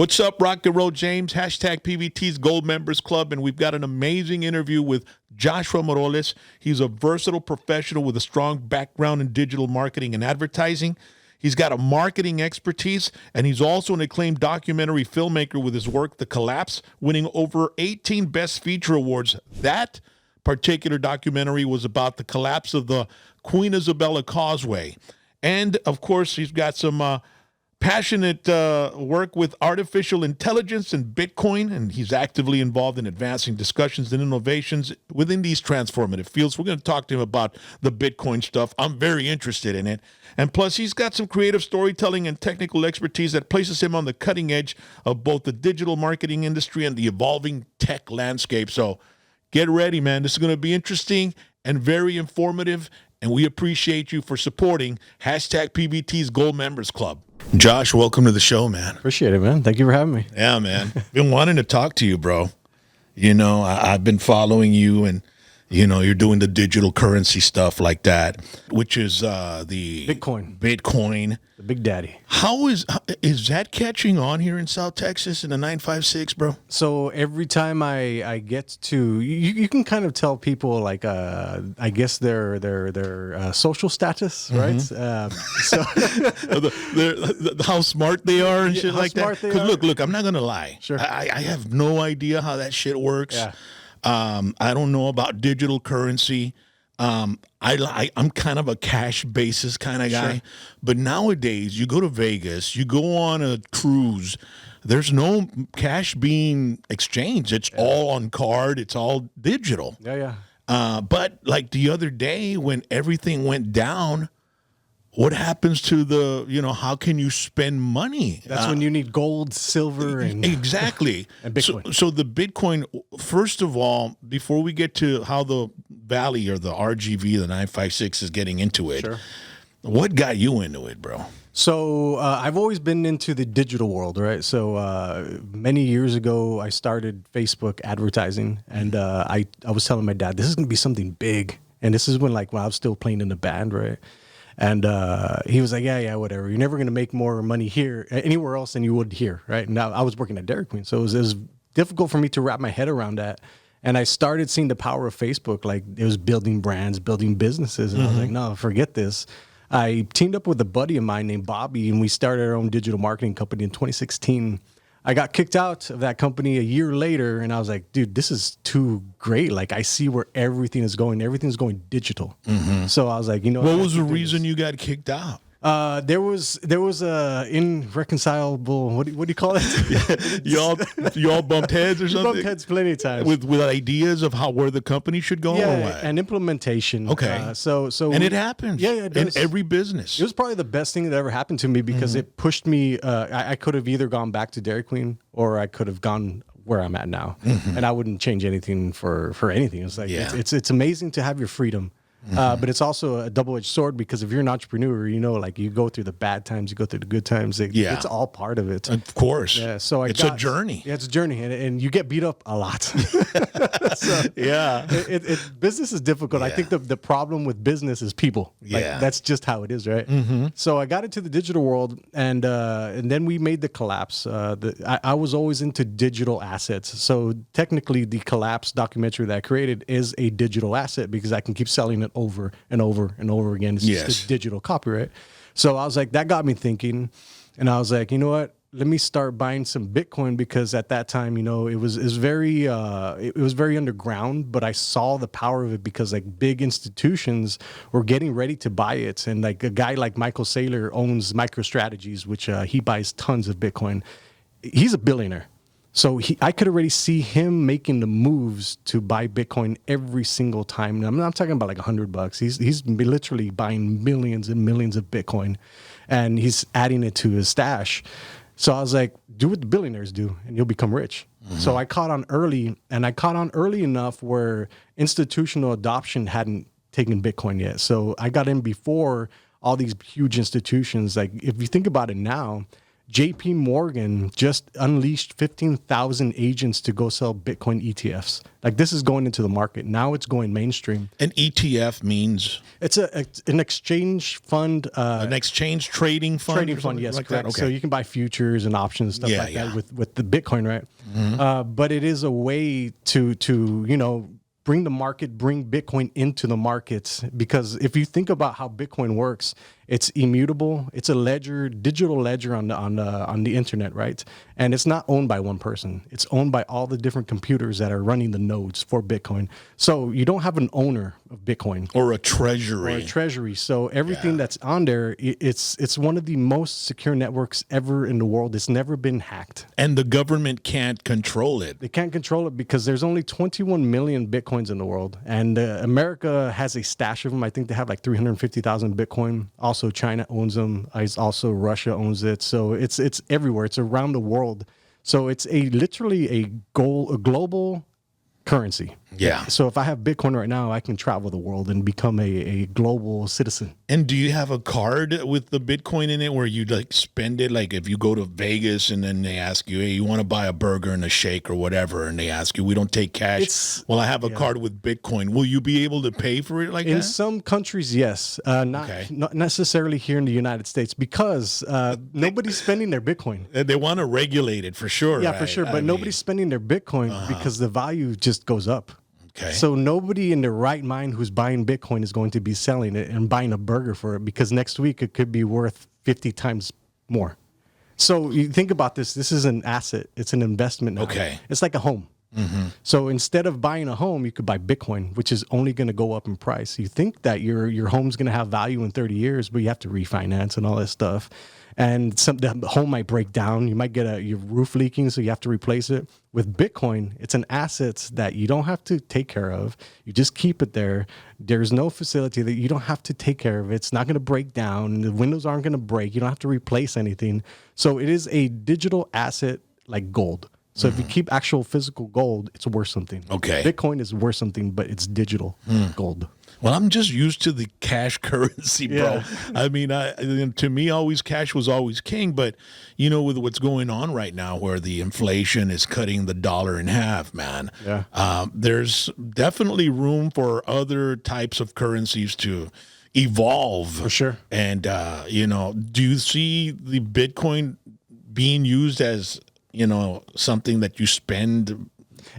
What's up, Rock and Roll James? Hashtag PVT's Gold Members Club. And we've got an amazing interview with Joshua Moroles. He's a versatile professional with a strong background in digital marketing and advertising. He's got a marketing expertise, and he's also an acclaimed documentary filmmaker with his work, The Collapse, winning over 18 Best Feature Awards. That particular documentary was about the collapse of the Queen Isabella Causeway. And, of course, he's got some passionate work with artificial intelligence and Bitcoin, and he's actively involved in advancing discussions and innovations within these transformative fields. We're going to talk to him about the Bitcoin stuff. I'm very interested in it. And plus, he's got some creative storytelling and technical expertise that places him on the cutting edge of both the digital marketing industry and the evolving tech landscape. So get ready, man. This is going to be interesting and very informative, and we appreciate you for supporting hashtag PVT's Gold Members Club. Josh, welcome to the show, man. Appreciate it, man. Thank you for having me. Yeah, man. Been wanting to talk to you, bro. You know, I've been following you, and, you know, you're doing the digital currency stuff like that, which is the Bitcoin. The big daddy. How is that catching on here in South Texas in the 956, bro? So every time I get to, you can kind of tell people, like, I guess their social status, right? So how smart they are and shit like that. Because look, I'm not gonna lie. Sure. I have no idea how that shit works. Yeah. I don't know about digital currency. I'm kind of a cash basis kind of guy, but nowadays you go to Vegas, you go on a cruise, there's no cash being exchanged. It's all on card. It's all digital. Yeah. But like the other day when everything went down, what happens to the, how can you spend money? That's when you need gold, silver, and exactly. and Bitcoin. So the Bitcoin, first of all, before we get to how the Valley or the RGV, the 956 is getting into it, what got you into it, bro? So I've always been into the digital world, right? So many years ago, I started Facebook advertising, and I was telling my dad, this is going to be something big. And this is when I was still playing in the band, right? And he was like, yeah, whatever. You're never going to make more money here, anywhere else than you would here, right? Now I was working at Dairy Queen, so it was difficult for me to wrap my head around that. And I started seeing the power of Facebook, like it was building brands, building businesses. And I was like, no, forget this. I teamed up with a buddy of mine named Bobby, and we started our own digital marketing company in 2016. I got kicked out of that company a year later, and I was like, dude, this is too great. Like, I see where everything is going. Everything's going digital. So I was like, what was the reason you got kicked out? There was a irreconcilable, what do you call it? you all bumped heads or something? Bumped heads plenty of times. With ideas of where the company should go or what? And implementation. Okay. So and it happens. Yeah, it does. In every business. It was probably the best thing that ever happened to me because it pushed me. I could have either gone back to Dairy Queen or I could have gone where I'm at now. And I wouldn't change anything for anything. It's like, it's amazing to have your freedom. But it's also a double-edged sword because if you're an entrepreneur, you go through the bad times, you go through the good times. It's all part of it. Of course. Yeah. So it's a journey. Yeah, it's a journey, and you get beat up a lot. Business is difficult. Yeah. I think the problem with business is people. That's just how it is, right? So I got into the digital world, and then we made the collapse. I was always into digital assets. So technically, the collapse documentary that I created is a digital asset because I can keep selling it over and over and over again. It's just a digital copyright. So I was like, that got me thinking, and I was like, you know what? Let me start buying some Bitcoin because at that time, it was very underground, but I saw the power of it because big institutions were getting ready to buy it, and a guy like Michael Saylor owns MicroStrategies, which he buys tons of Bitcoin. He's a billionaire. So I could already see him making the moves to buy Bitcoin every single time. And I'm not talking about $100. He's literally buying millions and millions of Bitcoin, and he's adding it to his stash. So I was like, do what the billionaires do, and you'll become rich. So I caught on early, and I caught on early enough where institutional adoption hadn't taken Bitcoin yet. So I got in before all these huge institutions. Like, if you think about it now, JP Morgan just unleashed 15,000 agents to go sell Bitcoin ETFs. Like, this is going into the market. Now it's going mainstream. An ETF means It's an exchange fund. an exchange trading fund. Trading fund, yes, like correct. that? Okay. So you can buy futures and options, stuff like that with the Bitcoin, right? But it is a way to bring Bitcoin into the markets, because if you think about how Bitcoin works, it's immutable. It's a ledger, digital ledger on the internet, right? And it's not owned by one person. It's owned by all the different computers that are running the nodes for Bitcoin. So you don't have an owner of Bitcoin or a treasury. So everything that's on there, it's one of the most secure networks ever in the world. It's never been hacked. And the government can't control it. They can't control it because there's only 21 million Bitcoins in the world. And America has a stash of them. I think they have like 350,000 Bitcoin. Also, China owns them. Also, Russia owns it. So it's everywhere. It's around the world. So it's literally a global currency. Yeah. So if I have Bitcoin right now, I can travel the world and become a global citizen. And do you have a card with the Bitcoin in it where you like spend it? Like if you go to Vegas and then they ask you, hey, you want to buy a burger and a shake or whatever, and they ask you, we don't take cash. Well, I have a card with Bitcoin. Will you be able to pay for it like that? In some countries, yes. Not necessarily here in the United States, because nobody's spending their Bitcoin. They want to regulate it for sure. Yeah, for sure. But nobody's spending their Bitcoin because the value just goes up. Okay. So nobody in their right mind who's buying Bitcoin is going to be selling it and buying a burger for it, because next week it could be worth 50 times more. So you think about this. This is an asset. It's an investment now. Okay. It's like a home. So instead of buying a home, you could buy Bitcoin, which is only going to go up in price. You think that your home's going to have value in 30 years, but you have to refinance and all that stuff. And the home might break down. You might get your roof leaking, so you have to replace it. With Bitcoin, it's an asset that you don't have to take care of. You just keep it there. There's no facility that you don't have to take care of. It's not going to break down. The windows aren't going to break. You don't have to replace anything. So it is a digital asset like gold. So if you keep actual physical gold, it's worth something. Okay. Bitcoin is worth something, but it's digital gold. Well, I'm just used to the cash currency, bro. Yeah. I mean, to me, always cash was always king. But, with what's going on right now where the inflation is cutting the dollar in half, man, there's definitely room for other types of currencies to evolve. For sure. And, do you see the Bitcoin being used as, something that you spend?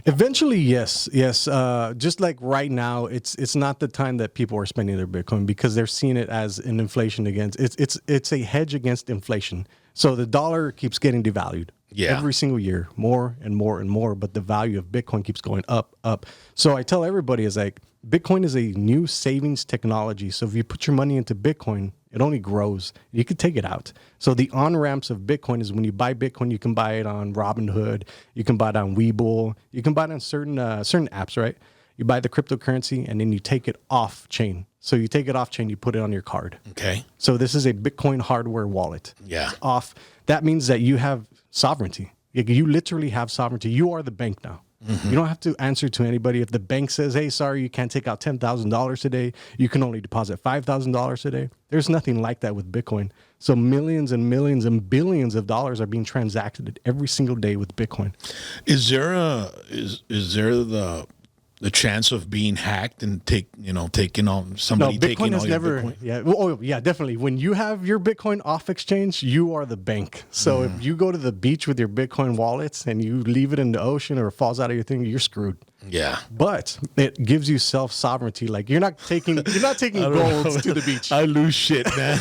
Eventually, yes. Just like right now, it's not the time that people are spending their Bitcoin, because they're seeing it as an inflation against. It's a hedge against inflation. So the dollar keeps getting devalued every single year, more and more and more. But the value of Bitcoin keeps going up. So I tell everybody, is like, Bitcoin is a new savings technology. So if you put your money into Bitcoin, it only grows. You could take it out. So the on-ramps of Bitcoin is when you buy Bitcoin, you can buy it on Robinhood. You can buy it on Webull. You can buy it on certain apps, right? You buy the cryptocurrency and then you take it off chain. So you take it off chain, you put it on your card. Okay. So this is a Bitcoin hardware wallet. Yeah. It's off. That means that you have sovereignty. You literally have sovereignty. You are the bank now. You don't have to answer to anybody. If the bank says, hey, sorry, you can't take out $10,000 today, you can only deposit $5,000 today. There's nothing like that with Bitcoin. So millions and millions and billions of dollars are being transacted every single day with Bitcoin. Is there the chance of being hacked and taking on somebody taking all your Bitcoin? Yeah. Oh, yeah, definitely. When you have your Bitcoin off exchange, you are the bank. So if you go to the beach with your Bitcoin wallets and you leave it in the ocean or it falls out of your thing, you're screwed. Yeah. But it gives you self-sovereignty. Like you're not taking gold to the beach. I lose shit, man.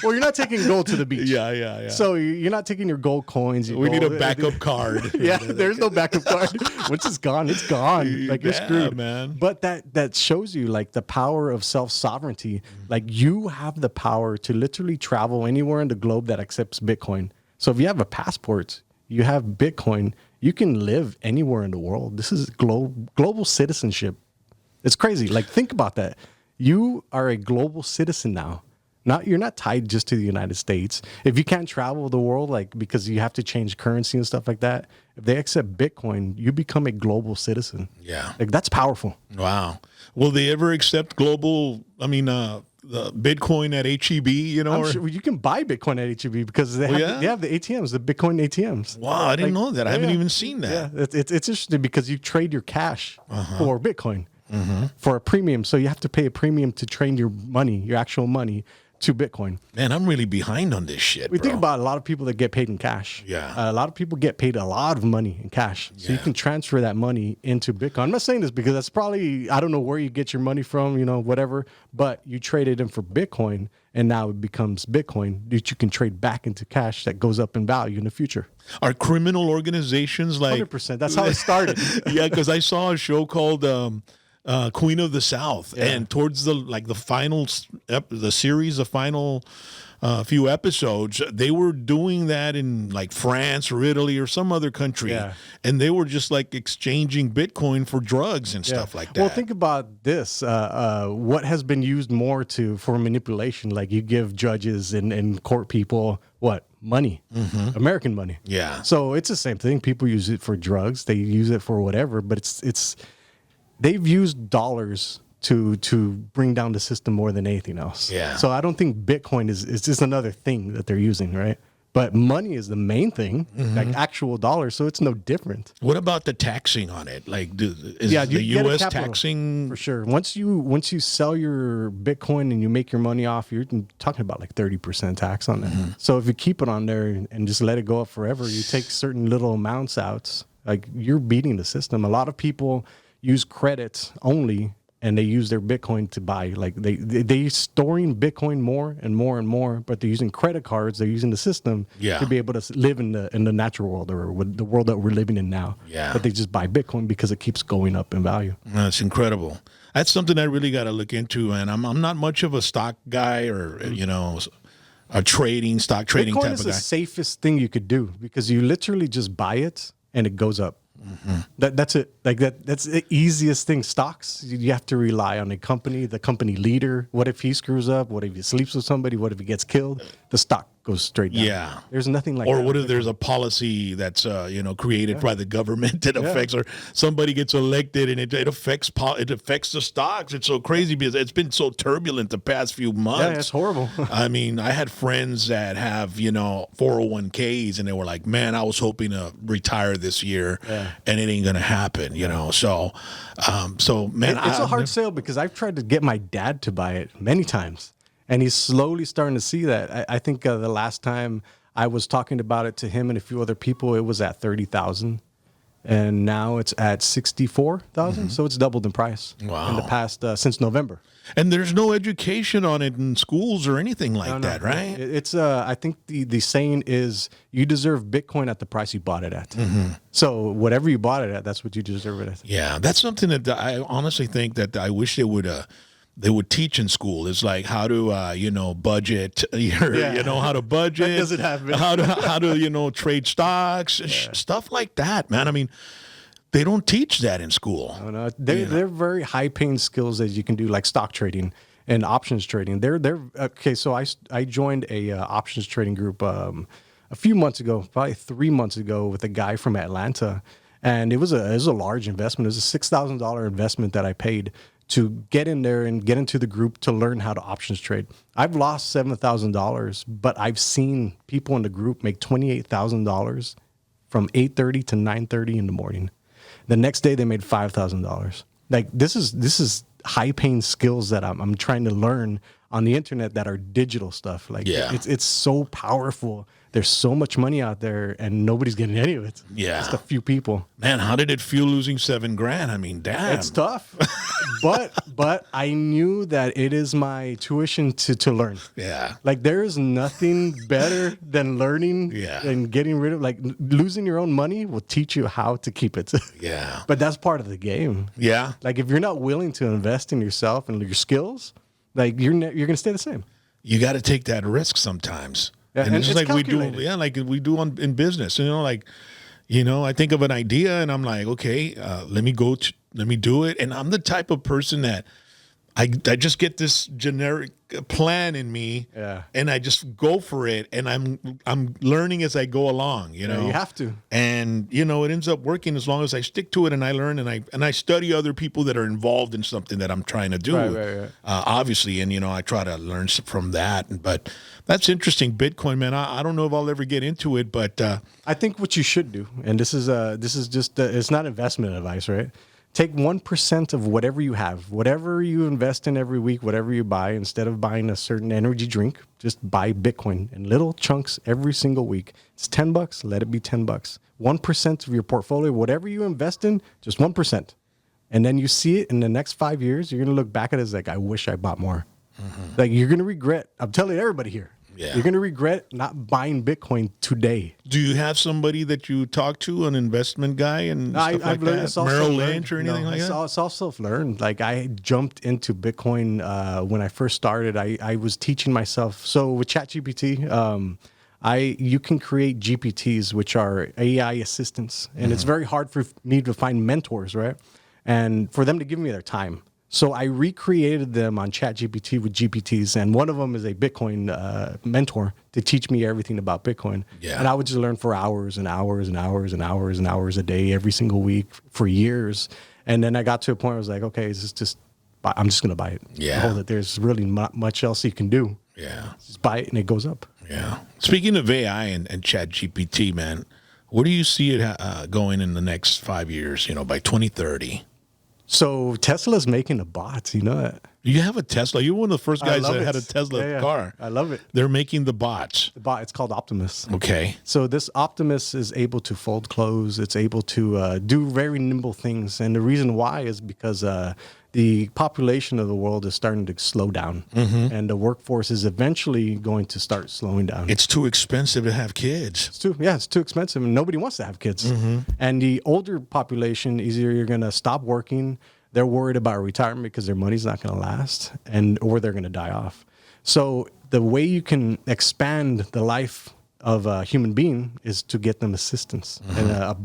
Well, you're not taking gold to the beach. Yeah. So you're not taking your gold coins. We need a backup card. Yeah, there's no backup card. Once it's gone, it's gone. Like you're screwed, man. But that shows you like the power of self-sovereignty. Like you have the power to literally travel anywhere in the globe that accepts Bitcoin. So if you have a passport, you have Bitcoin, you can live anywhere in the world. This is global citizenship. It's crazy. Like think about that. You are a global citizen now. You're not tied just to the United States. If you can't travel the world, like because you have to change currency and stuff like that, if they accept Bitcoin, you become a global citizen. Yeah. Like that's powerful. Wow. Will they ever accept global, the Bitcoin at HEB, you know? I'm sure you can buy Bitcoin at HEB because they have the ATMs, the Bitcoin ATMs. Wow, I didn't know that. I haven't even seen that. Yeah, it's interesting because you trade your cash for Bitcoin for a premium. So you have to pay a premium to trade your money, your actual money, to Bitcoin. Man, I'm really behind on this shit, We think about a lot of people that get paid in cash. Yeah. A lot of people get paid a lot of money in cash. So you can transfer that money into Bitcoin. I'm not saying this because that's probably, I don't know where you get your money from, you know, whatever, but you trade it in for Bitcoin and now it becomes Bitcoin that you can trade back into cash that goes up in value in the future. Are criminal organizations like 100%. That's how it started. Yeah, because I saw a show called Queen of the South, and towards the final few episodes, they were doing that in like France or Italy or some other country, and they were just like exchanging Bitcoin for drugs and stuff like that. Well, think about this: what has been used more for manipulation? Like you give judges and court people money, American money. Yeah. So it's the same thing. People use it for drugs. They use it for whatever, but they've used dollars to bring down the system more than anything else. Yeah. So I don't think Bitcoin is just another thing that they're using, right? But money is the main thing, like actual dollars. So it's no different. What about the taxing on it? Like, is you the get a U.S. capital, taxing? for sure. Once you sell your Bitcoin and you make your money off, you're talking about like 30% tax on that. So if you keep it on there and just let it go up forever, you take certain little amounts out, like you're beating the system. A lot of people use credits only, and they use their Bitcoin to buy. Like they storing Bitcoin more and more and more, but they're using credit cards. They're using the system to be able to live in the natural world or the world that we're living in now. Yeah. But they just buy Bitcoin because it keeps going up in value. That's incredible. That's something I really got to look into. And I'm not much of a stock guy or a stock trading Bitcoin type is of the guy. safest thing you could do because you literally just buy it and it goes up. That's it. Like that's the easiest thing. Stocks, you have to rely on the company leader. What if he screws up? What if he sleeps with somebody? What if he gets killed? The stock goes straight down. Yeah. There's nothing like Or that. what if there's a policy that's created by the government that affects, or somebody gets elected and it affects the stocks. It's so crazy because it's been so turbulent the past few months. Yeah, it's horrible. I mean, I had friends that have 401ks, and they were like, "Man, I was hoping to retire this year, and it ain't gonna happen." So man, It's a hard sale because I've tried to get my dad to buy it many times. And he's slowly starting to see that. I think the last time I was talking about it to him and a few other people, it was at 30,000, and now it's at 64,000. So it's doubled in price in the past since November. And there's no education on it in schools or anything like that, right? It's I think the saying is you deserve Bitcoin at the price you bought it at. So whatever you bought it at, that's what you deserve it at. Yeah, that's something that I honestly think that I wish they would teach in school. Is like how to budget how to budget. That doesn't happen. how to trade stocks, stuff like that, man. I mean, they don't teach that in school. No, they're very high paying skills that you can do, like stock trading and options trading. They're okay. So I joined a options trading group a few months ago, probably 3 months ago, with a guy from Atlanta, and it was a large investment. It was a $6,000 investment that I paid to get in there and get into the group to learn how to options trade. I've lost $7,000, but I've seen people in the group make $28,000 from 8:30 to 9:30 in the morning. The next day they made $5,000. Like this is high paying skills that I'm trying to learn on the internet that are digital stuff. Like it's so powerful. There's so much money out there and nobody's getting any of it. Yeah. Just a few people. Man, how did it feel losing $7,000? I mean, damn. It's tough. but I knew that it is my tuition to learn. Yeah. Like there is nothing better than learning and getting rid of, like, losing your own money will teach you how to keep it. Yeah. But that's part of the game. Yeah. Like if you're not willing to invest in yourself and your skills, like you're going to stay the same. You got to take that risk sometimes. Yeah, and it's just like calculated. we do in business. I think of an idea and I'm like, okay, let me do it. And I'm the type of person that I just get this generic plan in me, and I just go for it, and I'm learning as I go along, you know. You have to. And you know, it ends up working as long as I stick to it and I learn and I study other people that are involved in something that I'm trying to do. Right. Obviously, and you know, I try to learn from that. But that's interesting, Bitcoin, man. I don't know if I'll ever get into it, but I think what you should do, and this is just it's not investment advice, right? Take 1% of whatever you have, whatever you invest in every week, whatever you buy, instead of buying a certain energy drink, just buy Bitcoin in little chunks every single week. It's $10, let it be $10. 1% of your portfolio, whatever you invest in, just 1%. And then you see it in the next 5 years, you're going to look back at it as like, I wish I bought more. Like you're going to regret, I'm telling everybody here, you're going to regret not buying Bitcoin today. Do you have somebody that you talk to, an investment guy and stuff like that? Merrill Lynch or anything like that? It's all self-learned. Like I jumped into Bitcoin when I first started. I was teaching myself. So with ChatGPT, you can create GPTs, which are AI assistants. And it's very hard for me to find mentors, right? And for them to give me their time. So I recreated them on ChatGPT with GPTs, and one of them is a Bitcoin mentor to teach me everything about Bitcoin. Yeah. And I would just learn for hours and hours and hours and hours and hours a day, every single week for years. And then I got to a point where I was like, okay, I'm just going to buy it. Yeah. Hold it. There's really not much else you can do. Yeah. Just buy it and it goes up. Yeah. Speaking of AI and ChatGPT, man, where do you see it going in the next 5 years, you know, by 2030? So Tesla's making a bot, you know that? You have a Tesla. You're one of the first guys that had a Tesla car. I love it. They're making the bots. The bot, it's called Optimus. Okay. So this Optimus is able to fold clothes. It's able to do very nimble things. And the reason why is because the population of the world is starting to slow down. And the workforce is eventually going to start slowing down. It's too expensive to have kids. It's too expensive, and nobody wants to have kids. And the older population, either you're going to stop working, they're worried about retirement because their money's not going to last, or they're going to die off. So the way you can expand the life of a human being is to get them assistance. And a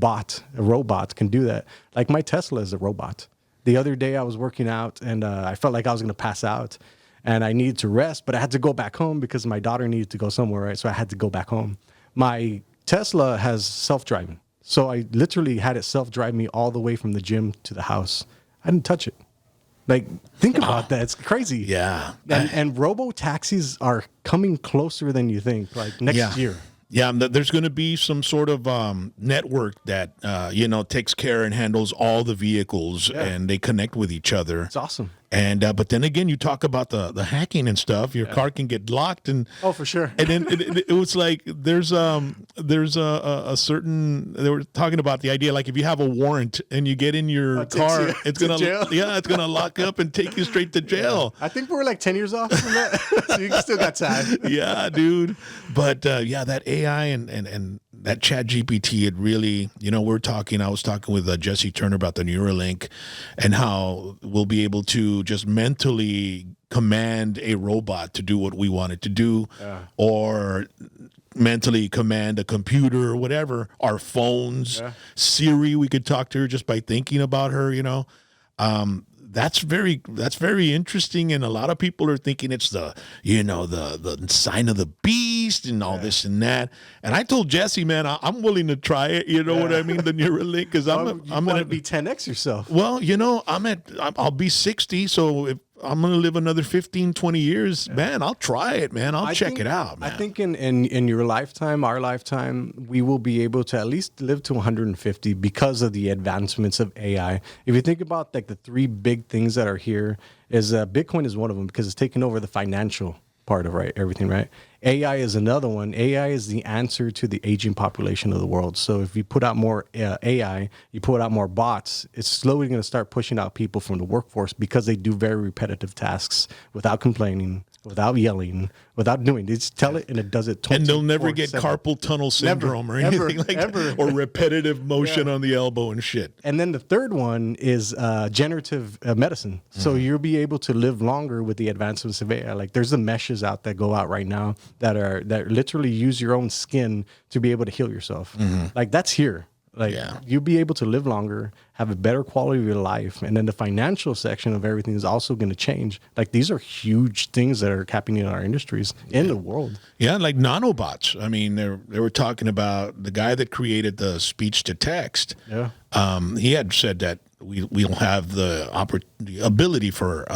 robot can do that. Like my Tesla is a robot. The other day I was working out, and I felt like I was going to pass out, and I needed to rest, but I had to go back home because my daughter needed to go somewhere, right? So I had to go back home. My Tesla has self-driving. So I literally had it self-drive me all the way from the gym to the house. I didn't touch it. Like, think about that. It's crazy. Yeah. And robo-taxis are coming closer than you think, like next year. Yeah, there's going to be some sort of network that, takes care and handles all the vehicles, and they connect with each other. It's awesome. And but then again, you talk about the hacking and stuff. Your car can get locked, and for sure. And then it was like there's a certain, they were talking about the idea, like if you have a warrant and you get in your car, it's gonna lock up and take you straight to jail. I think we're like 10 years off from that, so you still got time. Yeah, dude. But that AI and that ChatGPT, it really, I was talking with Jesse Turner about the Neuralink and how we'll be able to just mentally command a robot to do what we want it to do, or mentally command a computer or whatever, our phones, Siri, we could talk to her just by thinking about her, That's very interesting, and a lot of people are thinking it's the sign of the beast and all this and that. And I told Jesse, man, I'm willing to try it. You know what I mean? The Neuralink, because I'm going to be 10x yourself. Well, I'll be 60, so if I'm going to live another 15, 20 years, man, I'll try it, man. I'll check it out, man. I think in your lifetime, our lifetime, we will be able to at least live to 150 because of the advancements of AI. If you think about like the three big things that are here, is Bitcoin is one of them because it's taking over the financial part of everything, right? AI is another one. AI is the answer to the aging population of the world. So if you put out more AI, you put out more bots, it's slowly going to start pushing out people from the workforce because they do very repetitive tasks without complaining, without yelling, without doing. They just tell it and it does it 24/7. And they'll never get carpal tunnel syndrome or anything like that, or repetitive motion on the elbow and shit. And then the third one is generative medicine. So you'll be able to live longer with the advancements of AI. Like there's the meshes out that go out right now that literally use your own skin to be able to heal yourself. Like that's here. Like you'll be able to live longer, have a better quality of your life. And then the financial section of everything is also going to change. Like these are huge things that are happening in our industries in the world. Yeah, like nanobots. I mean, they were talking about the guy that created the speech to text. Yeah. He had said that we'll have the ability for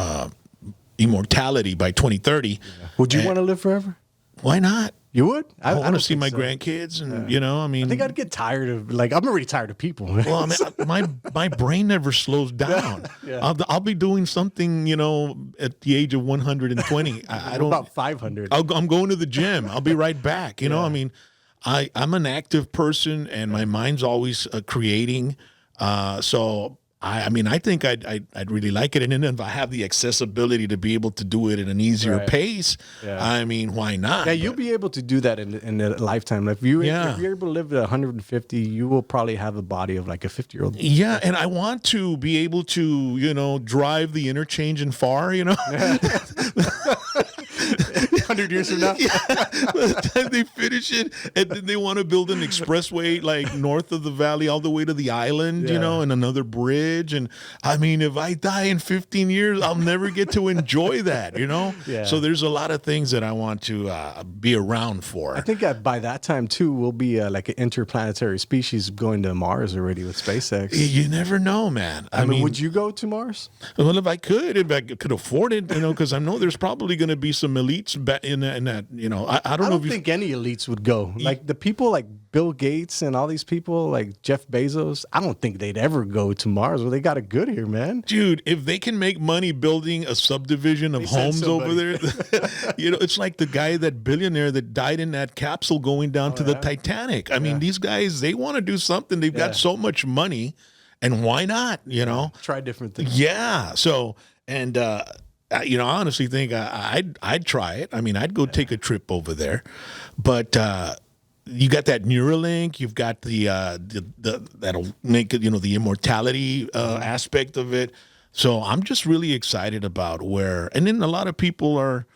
immortality by 2030. Yeah. Would you want to live forever? Why not? You would? I want to don't see think my so. grandkids, and you know, I mean, I think I'd get tired of I'm already tired of people. well, I mean, my brain never slows down. Yeah. I'll be doing something, you know, at the age of 120. I don't about 500. I'm going to the gym. I'll be right back. You know, I mean, I'm an active person, and my mind's always creating. So I mean, I think I'd really like it, and then if I have the accessibility to be able to do it at an easier pace, I mean, why not? Yeah, you'll be able to do that in a lifetime. If you're able to live at 150, you will probably have a body of like a 50-year-old. Yeah, and I want to be able to, you know, drive the interchange and far, you know. 100 years from now. Yeah. By the time they finish it, and then they want to build an expressway like north of the valley all the way to the island, you know, and another bridge. And I mean, if I die in 15 years, I'll never get to enjoy that, you know? Yeah. So there's a lot of things that I want to be around for. I think by that time, too, we'll be like an interplanetary species going to Mars already with SpaceX. You never know, man. I mean, would you go to Mars? Well, if I could afford it, you know, because I know there's probably going to be some elites in that, you know, I don't know. I don't think any elites would go. Like the people like Bill Gates and all these people like Jeff Bezos, I don't think they'd ever go to Mars. Well, they got it good here, man. Dude, if they can make money building a subdivision of homes over there, you know, it's like the guy, that billionaire that died in that capsule going down to the Titanic. I mean, these guys, they want to do something. They've got so much money, and why not, you know? Try different things. Yeah. So, and, you know, I honestly think I'd try it. I mean, I'd go take a trip over there, but you got that Neuralink. You've got the that'll make it, you know, the immortality aspect of it. So I'm just really excited about where. And then a lot of people are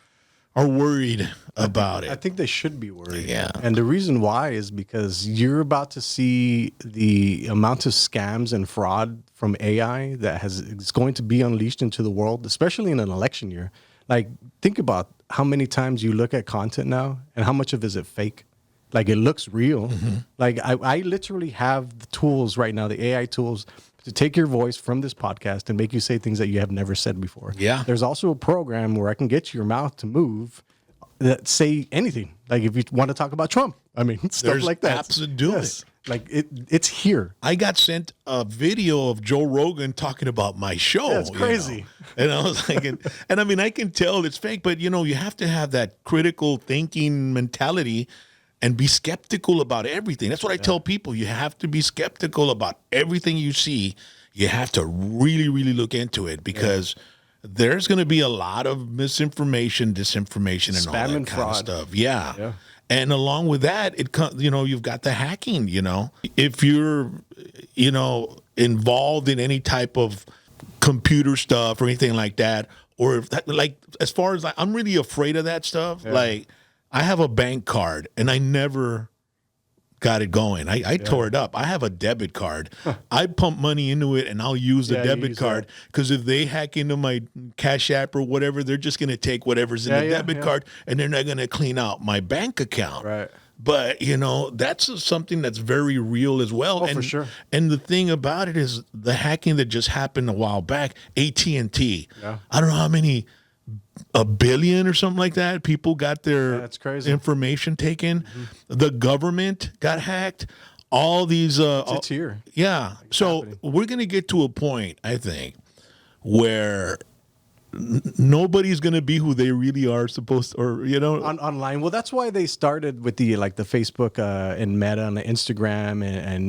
worried about it. I think they should be worried. Yeah. And the reason why is because you're about to see the amount of scams and fraud from AI that is going to be unleashed into the world, especially in an election year. Like, think about how many times you look at content now and how much of it is it fake? Like, it looks real. Mm-hmm. Like, I literally have the tools right now, the AI tools, to take your voice from this podcast and make you say things that you have never said before. Yeah. There's also a program where I can get your mouth to move that say anything. Like if you want to talk about Trump, I mean, stuff There's like that. apps that do it. Like it's here. I got sent a video of Joe Rogan talking about my show. That's crazy. You know? And I was like, and I mean, I can tell it's fake, but you know, you have to have that critical thinking mentality and be skeptical about everything. That's what I tell people. You have to be skeptical about everything you see. You have to really, really look into it because there's going to be a lot of misinformation, disinformation, and Spam all that and kind of fraud. stuff. Yeah. And along with that, you know, you've got the hacking, you know. If you're, you know, involved in any type of computer stuff or anything like that, or if that, like, as far as I'm really afraid of that stuff. Like, I have a bank card and I never got it going. I tore it up. I have a debit card. I pump money into it and I'll use the debit card because if they hack into my Cash App or whatever, they're just going to take whatever's in the debit card and they're not going to clean out my bank account. Right. But, you know, that's something that's very real as well. For sure. And the thing about it is the hacking that just happened a while back, AT&T. Yeah. I don't know how many, 1 billion or something like that. People got their that's crazy. information taken. The government got hacked. All these. It's here. Yeah. So we're going to get to a point, I think, where nobody's going to be who they really are supposed to, or, you know. Online. Well, that's why they started with the Facebook and Meta and the Instagram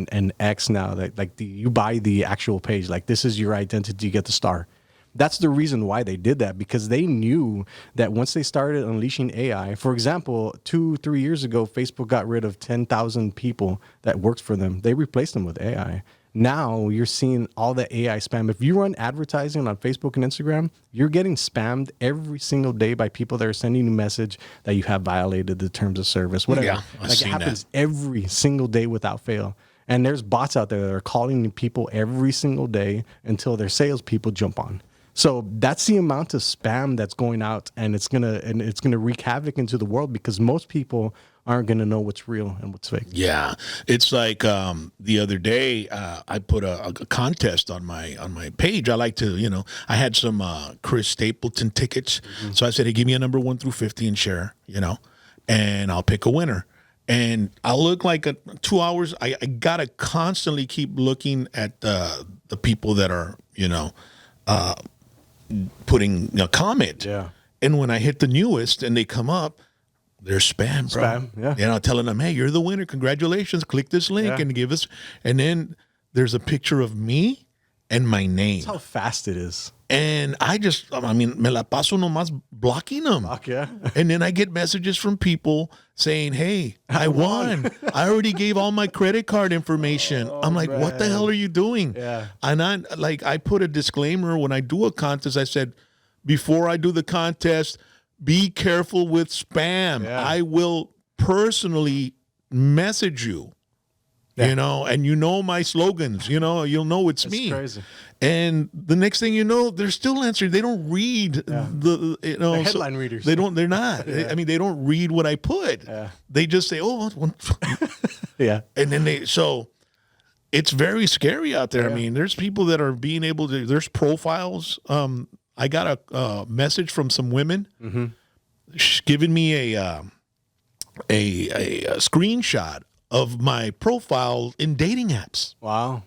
and X now. That you buy the actual page. Like, this is your identity. You get the star. That's the reason why they did that, because they knew that once they started unleashing AI, for example, 2-3 years ago, Facebook got rid of 10,000 people that worked for them. They replaced them with AI. Now you're seeing all the AI spam. If you run advertising on Facebook and Instagram, you're getting spammed every single day by people that are sending you a message that you have violated the terms of service, whatever. Yeah, like it happens every single day without fail. And there's bots out there that are calling people every single day until their salespeople jump on. So that's the amount of spam that's going out, and it's gonna wreak havoc into the world because most people aren't gonna know what's real and what's fake. Yeah, it's like the other day I put a contest on my page. I like to, I had some Chris Stapleton tickets, so I said, hey, give me a number 1 through 50 and share, and I'll pick a winner. And I'll look like 2 hours. I gotta constantly keep looking at the people that are, putting a comment. Yeah. And when I hit the newest and they come up, they're spam, bro. Spam, yeah. Telling them, hey, you're the winner. Congratulations. Click this link and give us. And then there's a picture of me and my name. That's how fast it is. And me la paso nomás blocking them. Yeah. And then I get messages from people saying, hey, I won. I already gave all my credit card information. I'm like, what the hell are you doing? Yeah. And I put a disclaimer when I do a contest. I said, before I do the contest, be careful with spam. Yeah. I will personally message you. And my slogans, you'll know it's me. Crazy. And the next thing you know, they're still answering. They don't read the headline readers. They're not. I mean, they don't read what I put. Yeah. They just say, oh, yeah. And then so it's very scary out there. Yeah. I mean, there's people that are being able to, there's profiles. I got a message from some women giving me a screenshot of my profile in dating apps. Wow.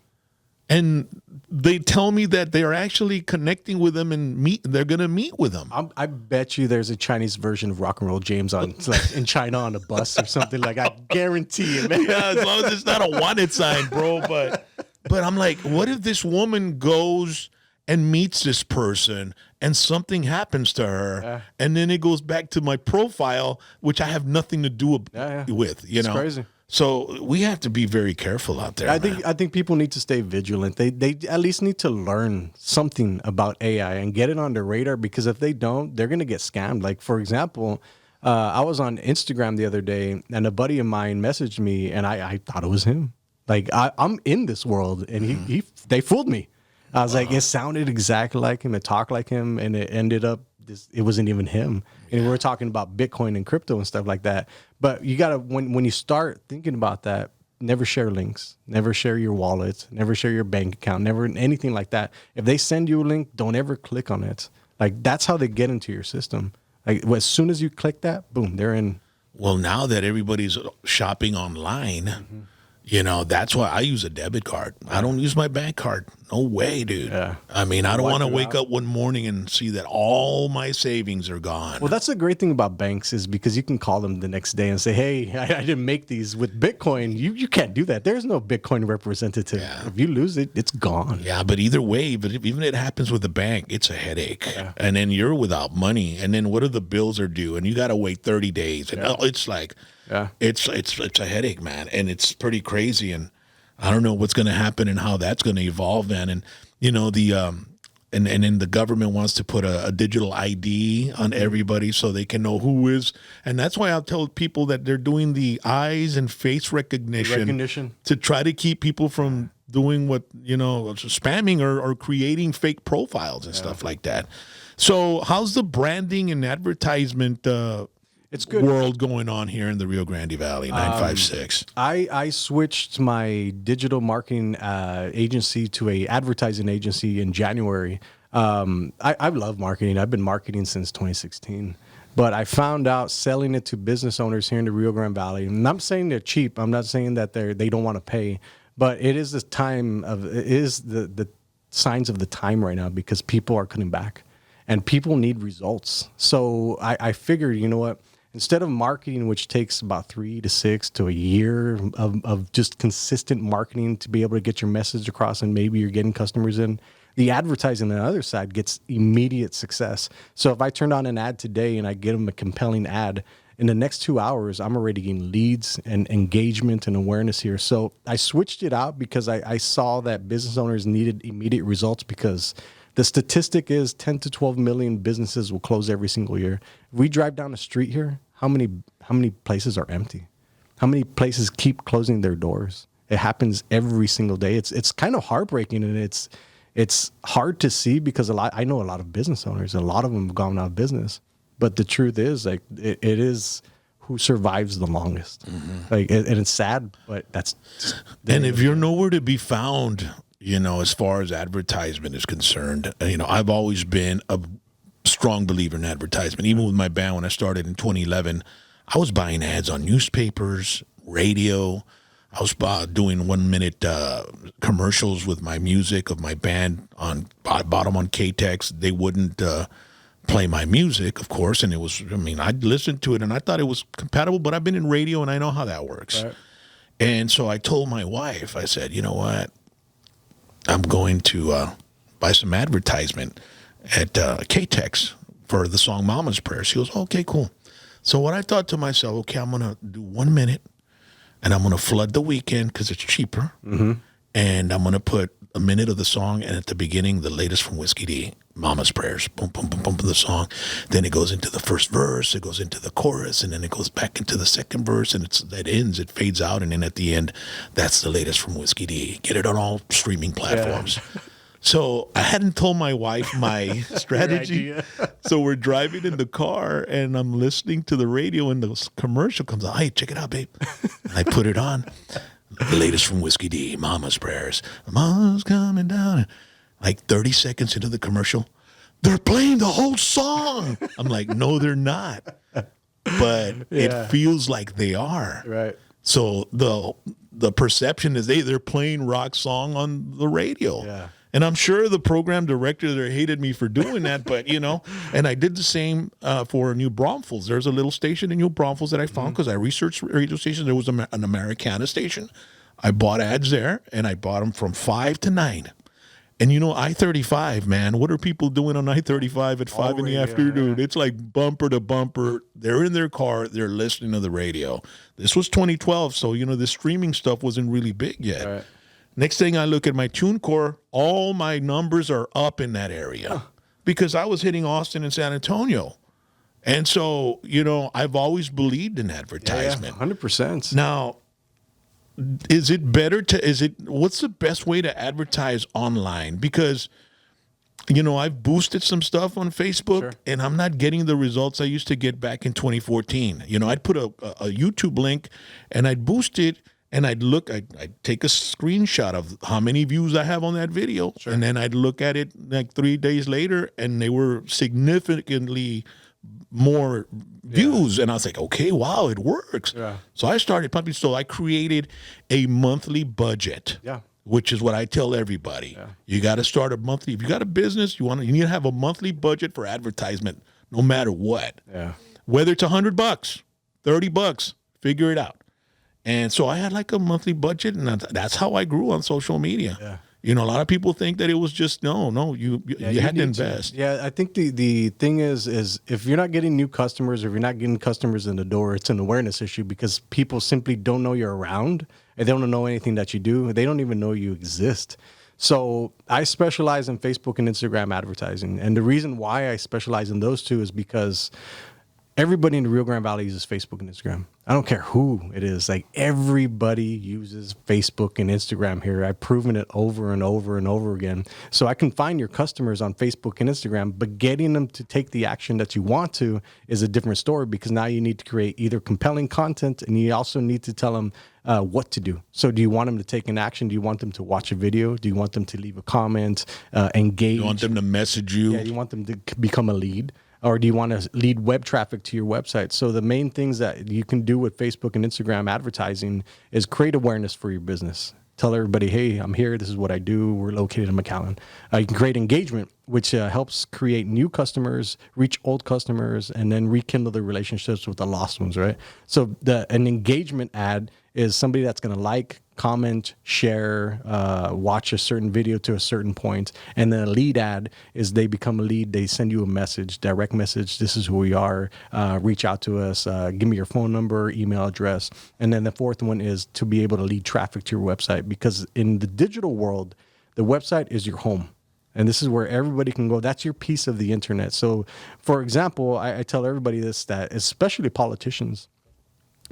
And they tell me that they are actually connecting with them and they're going to meet with them. I bet you there's a Chinese version of Rock and Roll James in China on a bus or something. Like, I guarantee it, man. Yeah, as long as it's not a wanted sign, bro. But I'm like, what if this woman goes and meets this person and something happens to her, and then it goes back to my profile, which I have nothing to do with, It's crazy. So we have to be very careful out there. I think people need to stay vigilant. They at least need to learn something about AI and get it on their radar, because if they don't, they're gonna get scammed. Like, for example, I was on Instagram the other day and a buddy of mine messaged me and I thought it was him. Like, I'm in this world and they fooled me. I was like, it sounded exactly like him, it talked like him, and it ended up it wasn't even him. And we were talking about Bitcoin and crypto and stuff like that. But you gotta, when you start thinking about that, never share links, never share your wallet, never share your bank account, never anything like that. If they send you a link, don't ever click on it. Like, that's how they get into your system. Like, as soon as you click that, boom, they're in. Well, now that everybody's shopping online, that's why I use a debit card. I don't use my bank card. No way, dude. Yeah. I mean, I don't want to wake up one morning and see that all my savings are gone. Well, that's the great thing about banks, is because you can call them the next day and say, hey, I didn't make these. With Bitcoin, you can't do that. There's no Bitcoin representative. Yeah. If you lose it, it's gone. Yeah, but either way, even if it happens with the bank, it's a headache. Yeah. And then you're without money. And then what are the bills are due? And you got to wait 30 days. And it's like, it's a headache, man. And it's pretty crazy. And I don't know what's going to happen and how that's going to evolve, man. And and then the government wants to put a digital ID on everybody so they can know who is. And that's why I'll tell people that they're doing the eyes and face recognition to try to keep people from doing what, spamming or creating fake profiles and stuff like that. So how's the branding and advertisement it's good world going on here in the Rio Grande Valley, 956? I switched my digital marketing agency to a advertising agency in January. I love marketing. I've been marketing since 2016. But I found out selling it to business owners here in the Rio Grande Valley, and I'm saying they're cheap. I'm not saying that they don't want to pay, but it is the signs of the time right now, because people are cutting back and people need results. So I figured, you know what? Instead of marketing, which takes about 3 to 6 to a year of just consistent marketing to be able to get your message across, and maybe you're getting customers in, the advertising on the other side gets immediate success. So if I turn on an ad today and I get them a compelling ad, in the next 2 hours, I'm already getting leads and engagement and awareness here. So I switched it out because I saw that business owners needed immediate results, because the statistic is 10 to 12 million businesses will close every single year. If we drive down the street here, how many places are empty? How many places keep closing their doors? It happens every single day. It's kind of heartbreaking, and it's hard to see because I know a lot of business owners, and a lot of them have gone out of business. But the truth is, like, it is who survives the longest. Like, and it's sad, but that's. And if you're nowhere to be found, as far as advertisement is concerned, I've always been a strong believer in advertisement. Even with my band, when I started in 2011, I was buying ads on newspapers, radio. I was doing 1 minute commercials with my music of my band on bottom on KTEX. They wouldn't play my music, of course, and I'd listen to it and I thought it was compatible, but I've been in radio and I know how that works. Right. And so I told my wife, I said, you know what? I'm going to buy some advertisement at KTEX for the song Mama's Prayer. She goes, okay, cool. So what I thought to myself, okay, I'm going to do 1 minute and I'm going to flood the weekend because it's cheaper. And I'm going to put a minute of the song, and at the beginning, the latest from Whiskey D, Mama's Prayers, boom, boom, boom, boom, the song. Then it goes into the first verse, it goes into the chorus, and then it goes back into the second verse, and it fades out, and then at the end, that's the latest from Whiskey D. Get it on all streaming platforms. Yeah. So I hadn't told my wife my strategy. So we're driving in the car, and I'm listening to the radio, and the commercial comes on. Hey, check it out, babe. And I put it on. The latest from Whiskey D, Mama's Prayers. Mama's coming down. Like 30 seconds into the commercial, they're playing the whole song. I'm like, no, they're not. But it feels like they are. Right. So the perception is they're playing rock song on the radio. Yeah. And I'm sure the program director there hated me for doing that, but and I did the same for New Braunfels. There's a little station in New Braunfels that I found because I researched radio stations. There was an Americana station. I bought ads there, and I bought them from 5 to 9. And I-35, man, what are people doing on I-35 at 5 in the afternoon? It's like bumper to bumper. They're in their car. They're listening to the radio. This was 2012, so, the streaming stuff wasn't really big yet. Right. Next thing I look at my TuneCore, all my numbers are up in that area because I was hitting Austin and San Antonio. And so, I've always believed in advertisement. 100%. Now, what's the best way to advertise online? Because, I've boosted some stuff on Facebook and I'm not getting the results I used to get back in 2014. I'd put a YouTube link and I'd boost it. And I'd take a screenshot of how many views I have on that video. And then I'd look at it like 3 days later, and they were significantly more views. And I was like, okay, wow, it works. Yeah. So I started pumping. So I created a monthly budget, which is what I tell everybody. Yeah. You got to start a monthly. If you got a business, you need to have a monthly budget for advertisement, no matter what. Yeah. Whether it's $100, $30, figure it out. And so I had like a monthly budget, and that's how I grew on social media. Yeah. A lot of people think that it was just, you had to invest. Yeah, I think the thing is if you're not getting new customers, or if you're not getting customers in the door, it's an awareness issue because people simply don't know you're around, and they don't know anything that you do. They don't even know you exist. So I specialize in Facebook and Instagram advertising. And the reason why I specialize in those two is because everybody in the Rio Grande Valley uses Facebook and Instagram. I don't care who it is. Like, everybody uses Facebook and Instagram here. I've proven it over and over and over again. So I can find your customers on Facebook and Instagram, but getting them to take the action that you want to is a different story, because now you need to create either compelling content, and you also need to tell them what to do. So do you want them to take an action? Do you want them to watch a video? Do you want them to leave a comment, engage? You want them to message you? Yeah, you want them to become a lead. Or do you want to lead web traffic to your website? So the main things that you can do with Facebook and Instagram advertising is create awareness for your business. Tell everybody, hey, I'm here. This is what I do. We're located in McAllen. You can create engagement, which helps create new customers, reach old customers, and then rekindle the relationships with the lost ones, right? So an engagement ad is somebody that's going to like, comment, share, watch a certain video to a certain point. And then a lead ad is they become a lead. They send you a message, direct message. This is who we are. Reach out to us. Give me your phone number, email address. And then the fourth one is to be able to lead traffic to your website, because in the digital world, the website is your home. And this is where everybody can go. That's your piece of the internet. So, for example, I tell everybody this, that especially politicians,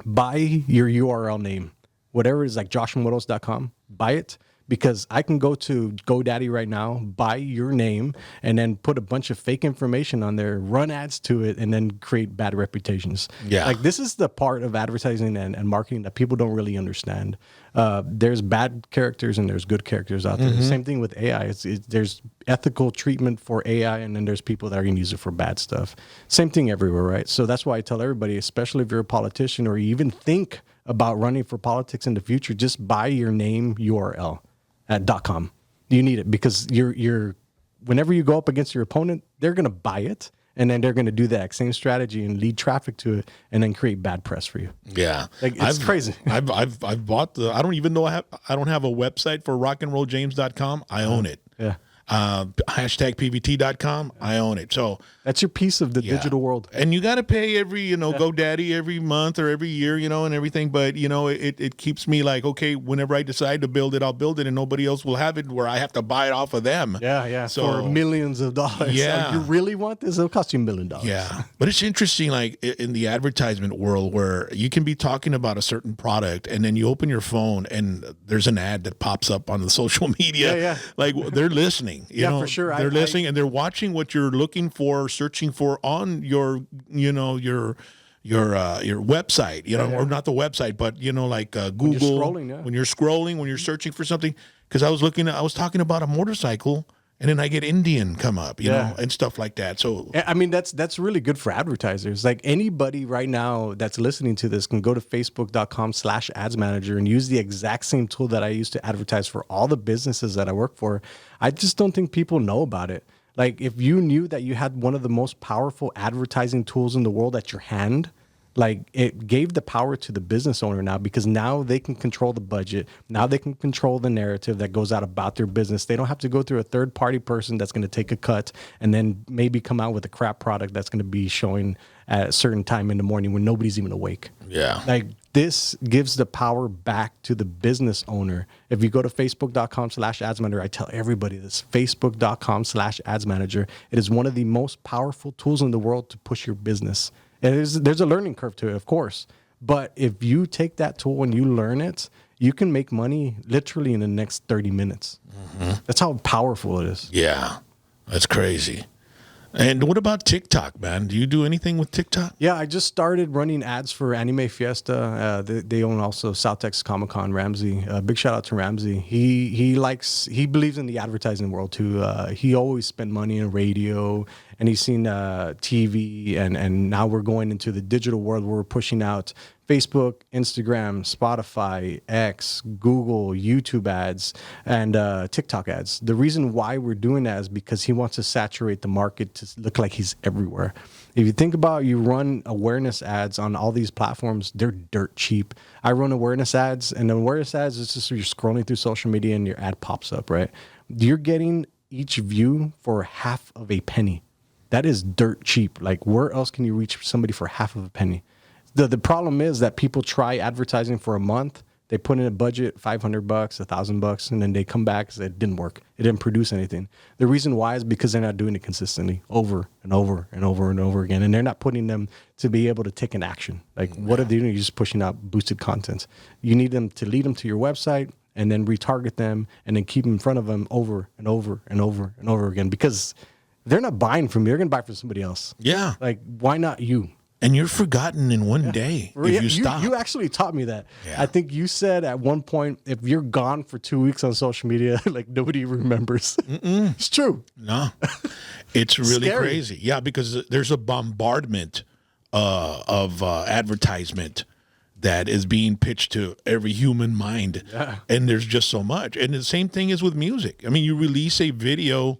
buy your URL name. whatever it is, like joshuamoroles.com, buy it. Because I can go to GoDaddy right now, buy your name, and then put a bunch of fake information on there, run ads to it, and then create bad reputations. Yeah. Like this is the part of advertising and marketing that people don't really understand. There's bad characters and there's good characters out there. The same thing with AI. There's ethical treatment for AI, and then there's people that are going to use it for bad stuff. Same thing everywhere, right? So that's why I tell everybody, especially if you're a politician or you even think about running for politics in the future, just buy your name URL at .com. You need it because you're whenever you go up against your opponent, they're going to buy it, and then they're going to do that same strategy and lead traffic to it, and then create bad press for you. Yeah, like it's crazy. I've bought I don't even know I don't have a website for rockandrolljames.com. I own it. Yeah. Hashtag PVT.com. I own it. So that's your piece of the digital world. And you got to pay every, GoDaddy every month or every year, and everything. But, it keeps me like, okay, whenever I decide to build it, I'll build it and nobody else will have it where I have to buy it off of them. Yeah, yeah. So, for millions of dollars. Yeah. Like, you really want this? It'll cost you $1 million. Yeah. But it's interesting, like in the advertisement world where you can be talking about a certain product and then you open your phone and there's an ad that pops up on the social media. Yeah. Like they're listening. You know, for sure. They're listening and they're watching what you're looking for, searching for on your website, or not the website, but like Google. When you're scrolling, when you're searching for something. Because I was talking about a motorcycle, and then I get Indian come up, you know, and stuff like that. So I mean, that's really good for advertisers. Like anybody right now that's listening to this can go to facebook.com/ads manager and use the exact same tool that I use to advertise for all the businesses that I work for. I just don't think people know about it. Like if you knew that you had one of the most powerful advertising tools in the world at your hand, like it gave the power to the business owner now, because now they can control the budget. Now they can control the narrative that goes out about their business. They don't have to go through a third party person that's going to take a cut and then maybe come out with a crap product that's going to be showing at a certain time in the morning when nobody's even awake. Yeah. Like this gives the power back to the business owner. If you go to facebook.com/ads manager, I tell everybody this, facebook.com/ads manager. It is one of the most powerful tools in the world to push your business. And there's a learning curve to it, of course. But if you take that tool and you learn it, you can make money literally in the next 30 minutes. That's how powerful it is. Yeah, that's crazy. And what about TikTok, man? Do you do anything with TikTok? Yeah, I just started running ads for Anime Fiesta. They own also South Texas Comic Con. Ramsey, big shout out to Ramsey. He believes in the advertising world too. He always spent money in radio, and he's seen TV, and now we're going into the digital world where we're pushing out Facebook, Instagram, Spotify, X, Google, YouTube ads, and TikTok ads. The reason why we're doing that is because he wants to saturate the market to look like he's everywhere. If you think about, you run awareness ads on all these platforms, they're dirt cheap. I run awareness ads, and awareness ads is just you're scrolling through social media and your ad pops up, right? You're getting each view for half of a penny. That is dirt cheap. Like, where else can you reach somebody for half of a penny? The problem is that people try advertising for a month. They put in a budget, $500, $1,000, and then they come back and say it didn't work. It didn't produce anything. The reason why is because they're not doing it consistently over and over and over and over again. And they're not putting them to be able to take an action. Like, what are they doing? You're just pushing out boosted content. You need them to lead them to your website and then retarget them and then keep them in front of them over and over and over and over again, because they're not buying from you. They're going to buy from somebody else. Yeah. Like, why not you? And you're forgotten in one day if you stop. You actually taught me that. Yeah. I think you said at one point, if you're gone for 2 weeks on social media, like nobody remembers. It's true. No, it's really Scary. crazy. Yeah, because there's a bombardment of advertisement that is being pitched to every human mind. Yeah. And there's just so much. And the same thing is with music. I mean, you release a video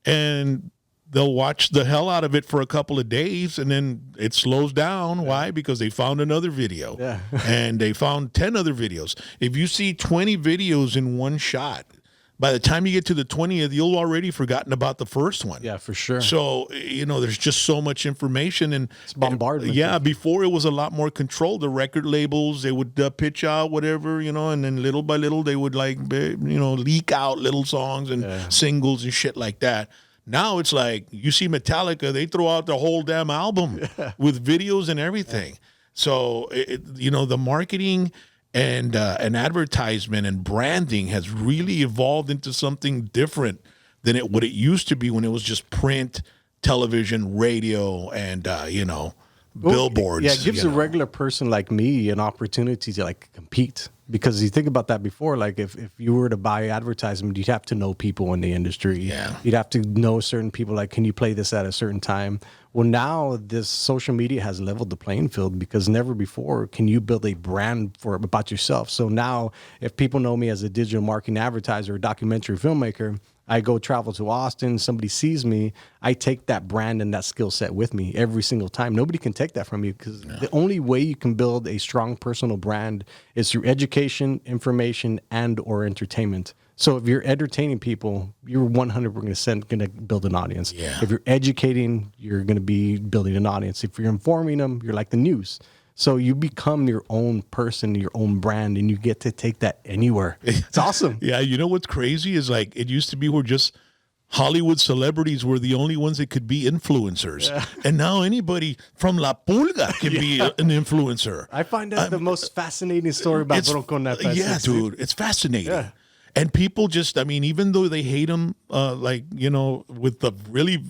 and they'll watch the hell out of it for a couple of days and then it slows down. Yeah. Why? Because they found another video. Yeah. And they found 10 other videos. If you see 20 videos in one shot, by the time you get to the 20th, you'll already forgotten about the first one. Yeah, for sure. So, there's just so much information. And it's bombardment. Yeah, before it was a lot more controlled. The record labels, they would pitch out whatever, and then little by little they would leak out little songs and singles and shit like that. Now it's like you see Metallica, they throw out the whole damn album with videos and everything. So, the marketing and advertisement and branding has really evolved into something different than what it used to be when it was just print, television, radio, and billboards. Yeah, it gives a regular person like me an opportunity to like compete. Because you think about that before, like if you were to buy advertisement, you'd have to know people in the industry. Yeah. You'd have to know certain people, like, can you play this at a certain time? Well, now this social media has leveled the playing field because never before can you build a brand about yourself. So now if people know me as a digital marketing advertiser or documentary filmmaker, I go travel to Austin, somebody sees me, I take that brand and that skill set with me every single time. Nobody can take that from you because the only way you can build a strong personal brand is through education, information, and or entertainment. So if you're entertaining people, you're 100% going to build an audience. Yeah. If you're educating, you're going to be building an audience. If you're informing them, you're like the news. So you become your own person, your own brand, and you get to take that anywhere. It's awesome. Yeah, you know what's crazy is like it used to be where just Hollywood celebrities were the only ones that could be influencers. Yeah. And now anybody from La Pulga can be an influencer. I find that the most fascinating story about Bronco Napa. Yeah, dude, it's fascinating. Yeah. And people just, I mean, even though they hate him, with the really,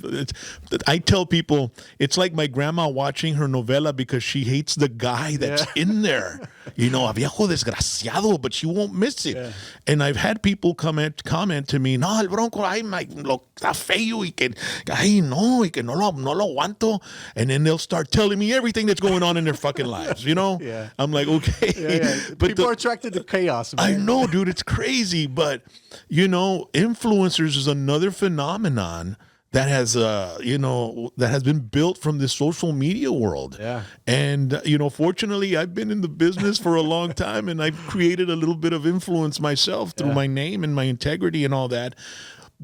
I tell people, it's like my grandma watching her novela because she hates the guy that's in there. Viejo desgraciado, but she won't miss it. Yeah. And I've had people comment to me, no, el Bronco, ay, lo está feo y que no lo aguanto. And then they'll start telling me everything that's going on in their fucking lives, Yeah. I'm like, okay. Yeah. But people are attracted to chaos, man. I know, dude, it's crazy. But, influencers is another phenomenon that has, that has been built from the social media world. Yeah. And, fortunately, I've been in the business for a long time and I've created a little bit of influence myself through my name and my integrity and all that.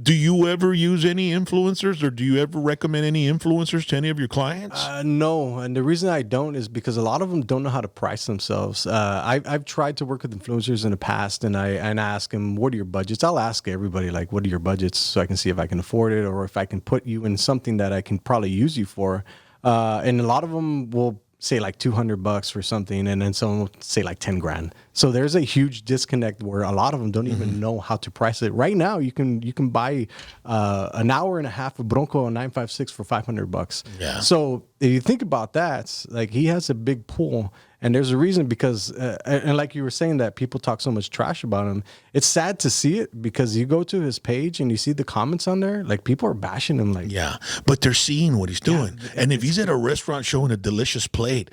Do you ever use any influencers or do you ever recommend any influencers to any of your clients? No. And the reason I don't is because a lot of them don't know how to price themselves. I've tried to work with influencers in the past and I ask them, what are your budgets? I'll ask everybody, like, what are your budgets so I can see if I can afford it or if I can put you in something that I can probably use you for. And a lot of them will say like $200 for something and then someone will say like 10 grand. So there's a huge disconnect where a lot of them don't even know how to price it. Right now you can buy an hour and a half of Bronco 956 for $500. Yeah. So if you think about that, like he has a big pool and there's a reason because and like you were saying that people talk so much trash about him. It's sad to see it because you go to his page and you see the comments on there, like people are bashing him like but they're seeing what he's doing. And if he's at a restaurant showing a delicious plate,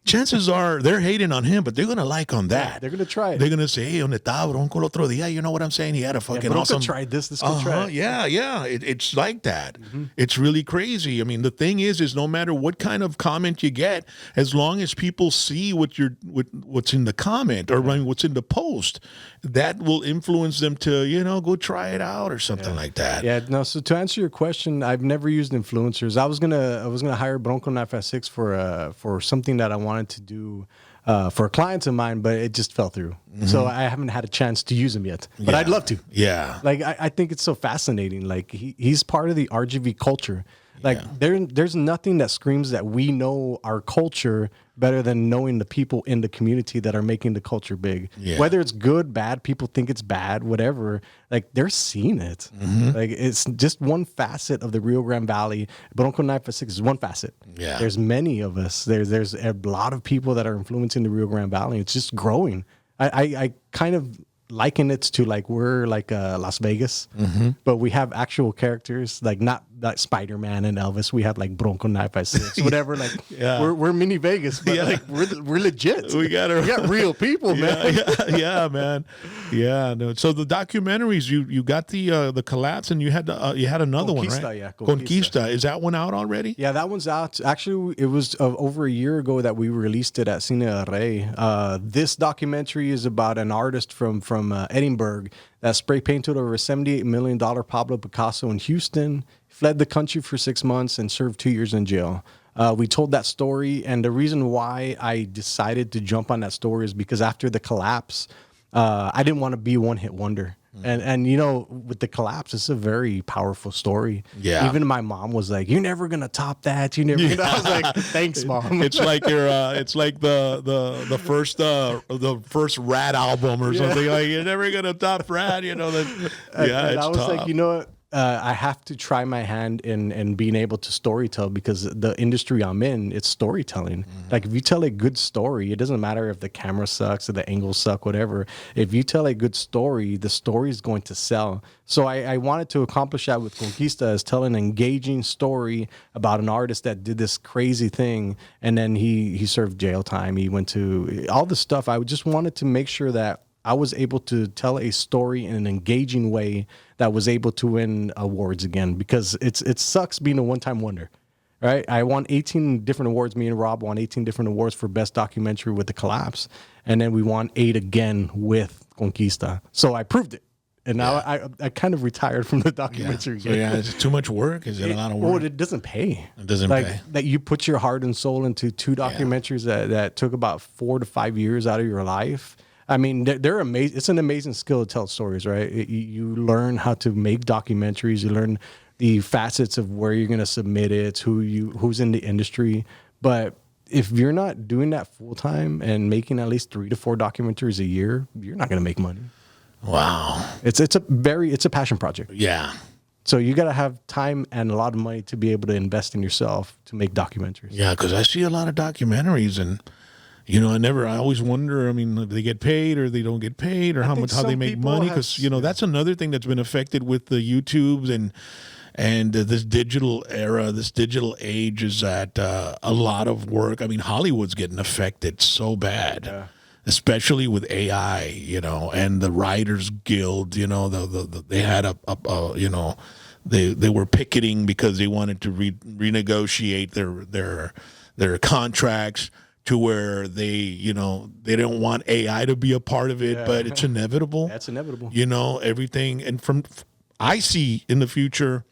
chances are they're hating on him, but they're going to like on that. Yeah, they're going to try it. They're going to say, hey, donde estaba Bronco el otro día? You know what I'm saying? He had a fucking awesome. Tried this. This could try it. Yeah. It's like that. It's really crazy. I mean, the thing is no matter what kind of comment you get, as long as people see what's in the comment or what's in the post, that will influence them to, go try it out or something like that. Yeah, no, so to answer your question, I've never used influencers. I was gonna hire Bronco 956 for something that I wanted to do for clients of mine, but it just fell through. So I haven't had a chance to use him yet, but I'd love to. Yeah. Like, I think it's so fascinating. Like he's part of the RGV culture. Like there's nothing that screams that we know our culture better than knowing the people in the community that are making the culture big. Yeah. Whether it's good, bad, people think it's bad, whatever, like they're seeing it. Like it's just one facet of the Rio Grande Valley. Bronco 956 is one facet. Yeah. There's many of us. There's a lot of people that are influencing the Rio Grande Valley. It's just growing. I kind of liken it to like we're like Las Vegas, but we have actual characters, like not like Spider-Man and Elvis. We have like Bronco 956, whatever. Like we're mini Vegas, but like we're legit. We got real people, man. Yeah, man. Yeah. No. So the documentaries, you got the collapse, and you had another one, right? Yeah, Conquista. Is that one out already? Yeah, that one's out. Actually, it was over a year ago that we released it at Cine El Rey. This documentary is about an artist from Edinburgh that spray painted over $78 million Pablo Picasso in Houston, fled the country for 6 months, and served 2 years in jail. We told that story, and the reason why I decided to jump on that story is because after the collapse, I didn't want to be a one-hit wonder. And you know, with the collapse, it's a very powerful story. Yeah. Even my mom was like, "You're never gonna top that. You never." I was like, "Thanks, mom." It's like it's like the first Rat album or something. Like, you're never gonna top Rat. You know that. Yeah, And it's I was tough. like, you know what? I have to try my hand in being able to storytell, because the industry I'm in, it's storytelling. Like, if you tell a good story, it doesn't matter if the camera sucks or the angles suck, whatever. If you tell a good story, the story is going to sell. So I wanted to accomplish that with Conquista, is tell an engaging story about an artist that did this crazy thing, and then he served jail time. He went to all this stuff. I just wanted to make sure that I was able to tell a story in an engaging way that was able to win awards again, because it sucks being a one-time wonder, right? I won 18 different awards. Me and Rob won 18 different awards for best documentary with The Collapse, and then we won 8 again with Conquista. So I proved it, and now I kind of retired from the documentary. So is it too much work? Is it a lot of work? Well, it doesn't pay. It doesn't pay. That you put your heart and soul into 2 documentaries that took about 4 to 5 years out of your life. I mean, they're amazing. It's an amazing skill to tell stories, right? You learn how to make documentaries. You learn the facets of where you're going to submit it, who's in the industry. But if you're not doing that full time and making at least 3 to 4 documentaries a year, you're not going to make money. Wow. It's a passion project. Yeah. So you got to have time and a lot of money to be able to invest in yourself to make documentaries. Yeah, because I see a lot of documentaries, and you know, I always wonder, I mean, if they get paid or they don't get paid, or how they make money. Because, you know, that's another thing that's been affected with the YouTubes and this digital era, this digital age, is that a lot of work. I mean, Hollywood's getting affected so bad, especially with AI, you know, and the Writers Guild, you know, they had you know, they were picketing because they wanted to renegotiate their contracts, to where they don't want AI to be a part of it, but it's inevitable. That's inevitable. You know, everything. And I see in the future,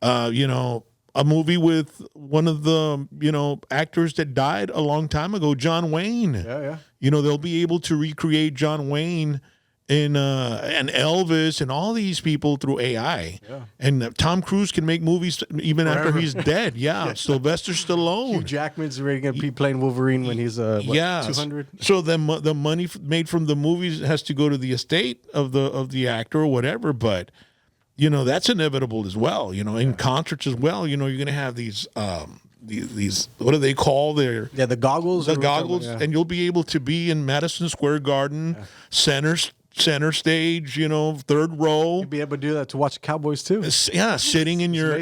you know, a movie with one of the, you know, actors that died a long time ago, John Wayne. Yeah. You know, they'll be able to recreate John Wayne and Elvis and all these people through AI. Yeah. And Tom Cruise can make movies even after he's dead. Yeah. Sylvester Stallone. Hugh Jackman's already going to be playing Wolverine when he's 200. So then the money made from the movies has to go to the estate of the actor or whatever. But, you know, that's inevitable as well. You know, in concerts as well, you know, you're going to have these what do they call their the goggles? And you'll be able to be in Madison Square Garden, center stage, you know, 3rd row. You'll be able to do that to watch Cowboys too. Yeah, sitting in your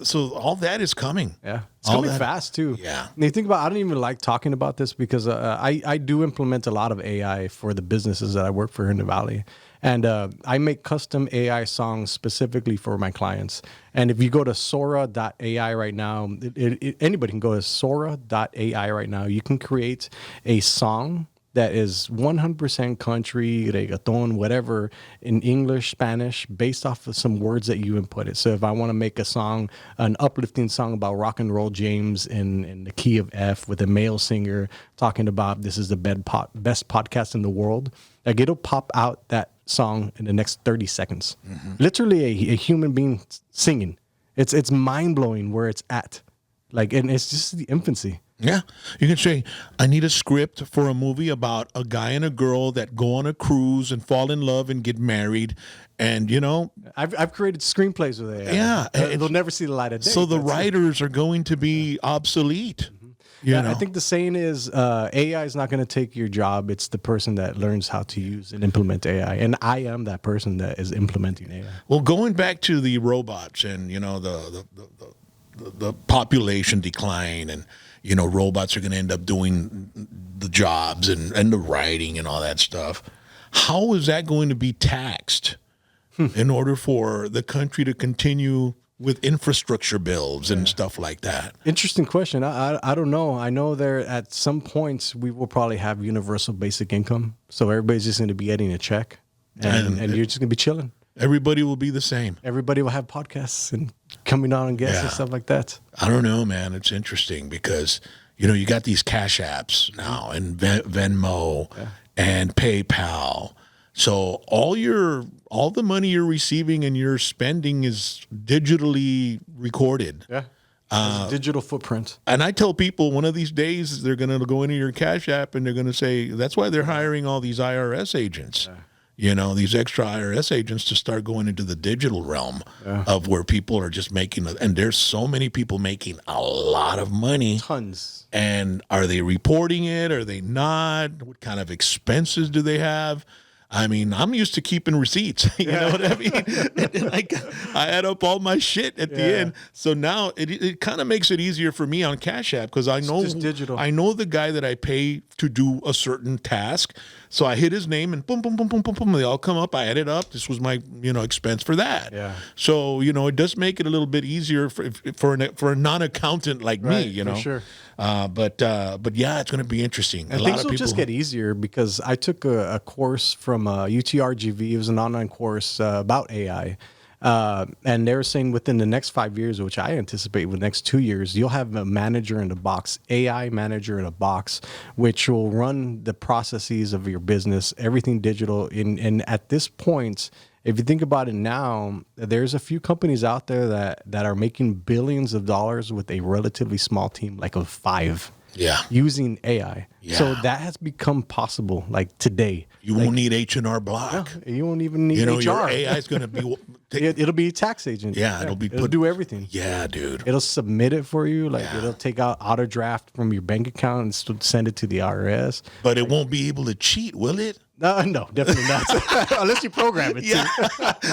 so all that is coming. Yeah, it's coming fast too. Yeah. And you think about, I don't even like talking about this because I do implement a lot of AI for the businesses that I work for here in the Valley. And I make custom AI songs specifically for my clients. And if you go to Sora.ai right now, anybody can go to Sora.ai right now. You can create a song that is 100% country, reggaeton, whatever, in English, Spanish, based off of some words that you input it. So if I want to make a song, an uplifting song about rock and roll James in the key of F with a male singer talking about this is the best podcast in the world, like it'll pop out that song in the next 30 seconds. Literally a human being singing. It's mind-blowing where it's at. Like, and it's just the infancy. Yeah. You can say, I need a script for a movie about a guy and a girl that go on a cruise and fall in love and get married. And, you know, I've created screenplays with AI. Yeah. It'll never see the light of day. So the writers are going to be obsolete. You know? I think the saying is AI is not going to take your job. It's the person that learns how to use and implement AI. And I am that person that is implementing AI. Well, going back to the robots and, you know, the population decline, and, you know, robots are going to end up doing the jobs and the writing and all that stuff. How is that going to be taxed in order for the country to continue with infrastructure builds and stuff like that? Interesting question. I don't know. I know there at some points we will probably have universal basic income. So everybody's just going to be getting a check and you're just going to be chilling. Everybody will be the same. Everybody will have podcasts and coming on and guests and stuff like that. I don't know, man. It's interesting because, you know, you got these cash apps now and Venmo and PayPal. So all the money you're receiving and you're spending is digitally recorded. Yeah. Digital footprint. And I tell people one of these days they're going to go into your Cash App and they're going to say, that's why they're hiring all these IRS agents. Yeah. You know, these extra IRS agents to start going into the digital realm of where people are just making, and there's so many people making a lot of money. Tons. And are they reporting it? Are they not? What kind of expenses do they have? I mean, I'm used to keeping receipts. You know what I mean? Like, I add up all my shit at the end. So now it kind of makes it easier for me on Cash App because I know the guy that I pay to do a certain task. So I hit his name and boom, boom, boom, boom, boom, boom. They all come up. I add it up. This was my expense for that. Yeah. So it does make it a little bit easier for a non-accountant like me. For sure. But yeah, it's going to be interesting. And things will just get easier because I took a course from UTRGV. It was an online course about AI. And they were saying within the next 5 years, which I anticipate with the next 2 years, you'll have a manager in a box, AI manager in a box, which will run the processes of your business, everything digital. And at this point, if you think about it now, there's a few companies out there that are making billions of dollars with a relatively small team, like of 5. Yeah, using AI. Yeah. So that has become possible, like today. You won't need H&R Block. No, you won't even need HR. Your AI is going to be... It'll be a tax agent. Yeah, it'll do everything. Yeah, dude. It'll submit it for you. Like it'll take out auto draft from your bank account and send it to the IRS. But it won't be able to cheat, will it? No, definitely not. Unless you program it. Yeah.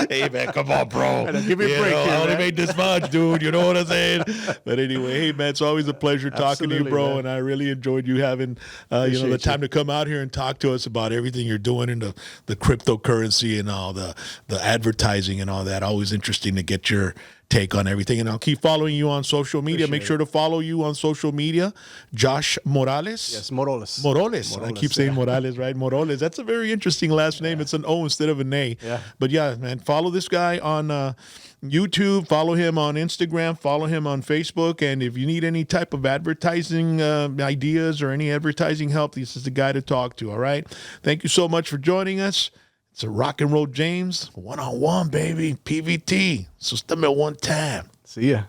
Hey, man, come on, bro. Give me a break here, I only made this much, dude. You know what I'm saying? But anyway, hey, man, it's always a pleasure talking to you, bro. Man. And I really enjoyed you having the time to come out here and talk to us about everything you're doing in the cryptocurrency and all the advertising and all that. Always interesting to get your take on everything. And I'll keep following you on social media. Make sure to follow you on social media. Josh Morales. Yes, Moroles. Moroles. I keep saying Morales, right? Moroles. That's a very interesting last name. It's an O instead of an A. Yeah. But yeah, man, follow this guy on YouTube. Follow him on Instagram. Follow him on Facebook. And if you need any type of advertising ideas or any advertising help, this is the guy to talk to, all right? Thank you so much for joining us. It's a rock and roll James, one-on-one, baby. PVT. So stomach one time. See ya.